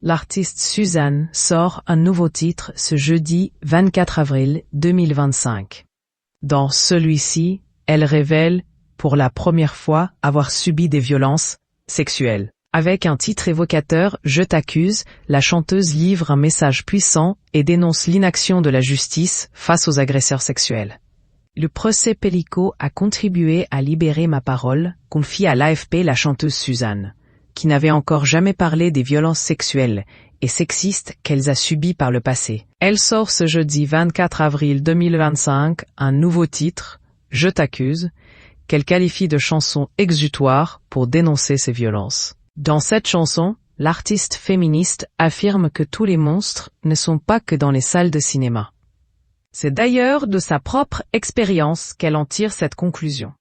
L'artiste Suzanne sort un nouveau titre ce jeudi 24 avril 2025. Dans celui-ci, elle révèle, pour la première fois, avoir subi des violences sexuelles. Avec un titre évocateur « Je t'accuse », la chanteuse livre un message puissant et dénonce l'inaction de la justice face aux agresseurs sexuels. Le procès Pellico a contribué à libérer ma parole, confie à l'AFP la chanteuse Suzanne, qui n'avait encore jamais parlé des violences sexuelles et sexistes qu'elle a subies par le passé. Elle sort ce jeudi 24 avril 2025 un nouveau titre, « Je t'accuse », qu'elle qualifie de chanson exutoire pour dénoncer ces violences. Dans cette chanson, l'artiste féministe affirme que tous les monstres ne sont pas que dans les salles de cinéma. C'est d'ailleurs de sa propre expérience qu'elle en tire cette conclusion.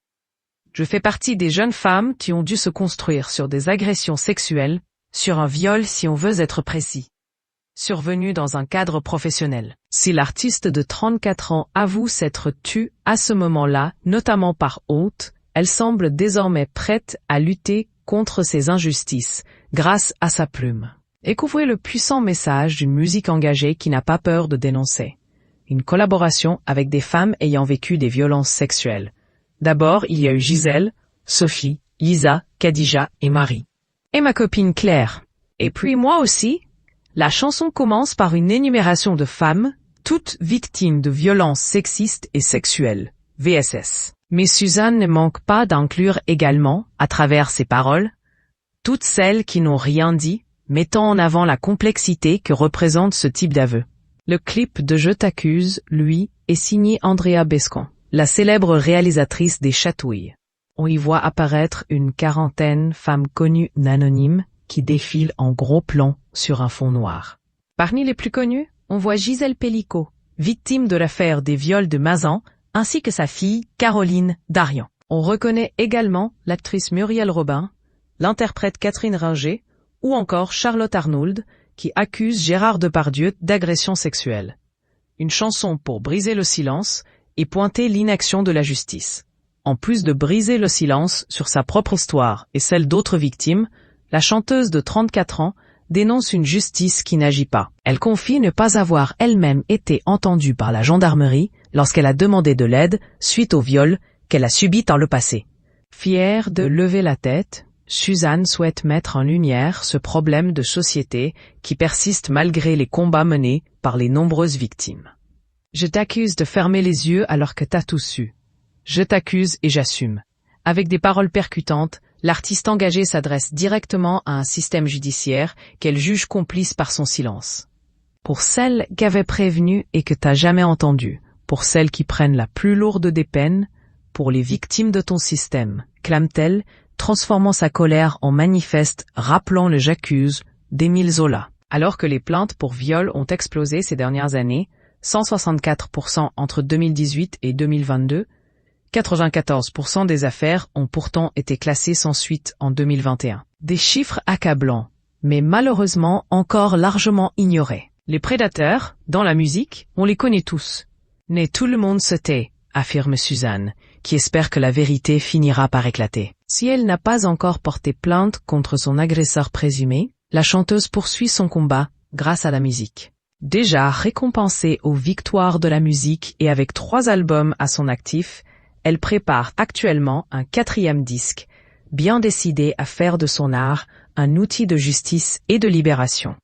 Je fais partie des jeunes femmes qui ont dû se construire sur des agressions sexuelles, sur un viol si on veut être précis, survenu dans un cadre professionnel. Si l'artiste de 34 ans avoue s'être tue à ce moment-là, notamment par honte, elle semble désormais prête à lutter contre ces injustices, grâce à sa plume. Écouvrez le puissant message d'une musique engagée qui n'a pas peur de dénoncer. Une collaboration avec des femmes ayant vécu des violences sexuelles. D'abord, il y a eu Gisèle, Sophie, Lisa, Khadija et Marie. Et ma copine Claire. Et puis moi aussi. La chanson commence par une énumération de femmes, toutes victimes de violences sexistes et sexuelles, VSS. Mais Suzanne ne manque pas d'inclure également, à travers ses paroles, toutes celles qui n'ont rien dit, mettant en avant la complexité que représente ce type d'aveu. Le clip de Je t'accuse, lui, est signé Andrea Bescon, la célèbre réalisatrice des Chatouilles. On y voit apparaître une quarantaine femmes connues anonymes qui défilent en gros plan sur un fond noir. Parmi les plus connues, on voit Gisèle Pellico, victime de l'affaire des viols de Mazan, ainsi que sa fille Caroline Darian. On reconnaît également l'actrice Muriel Robin, l'interprète Catherine Ringer, ou encore Charlotte Arnould, qui accuse Gérard Depardieu d'agression sexuelle. Une chanson pour briser le silence et pointer l'inaction de la justice. En plus de briser le silence sur sa propre histoire et celle d'autres victimes, la chanteuse de 34 ans dénonce une justice qui n'agit pas. Elle confie ne pas avoir elle-même été entendue par la gendarmerie lorsqu'elle a demandé de l'aide suite au viol qu'elle a subi dans le passé. Fière de lever la tête, Suzanne souhaite mettre en lumière ce problème de société qui persiste malgré les combats menés par les nombreuses victimes. Je t'accuse de fermer les yeux alors que t'as tout su. Je t'accuse et j'assume. Avec des paroles percutantes, l'artiste engagée s'adresse directement à un système judiciaire qu'elle juge complice par son silence. Pour celles qu'avait prévenues et que t'as jamais entendues, pour celles qui prennent la plus lourde des peines, pour les victimes de ton système, clame-t-elle, transformant sa colère en manifeste rappelant le J'accuse d'Émile Zola. Alors que les plaintes pour viol ont explosé ces dernières années, 164% entre 2018 et 2022, 94% des affaires ont pourtant été classées sans suite en 2021. Des chiffres accablants, mais malheureusement encore largement ignorés. Les prédateurs, dans la musique, on les connaît tous. Mais tout le monde se tait, affirme Suzanne, qui espère que la vérité finira par éclater. Si elle n'a pas encore porté plainte contre son agresseur présumé, la chanteuse poursuit son combat grâce à la musique. Déjà récompensée aux victoires de la musique et avec 3 albums à son actif, elle prépare actuellement un 4e disque, bien décidée à faire de son art un outil de justice et de libération.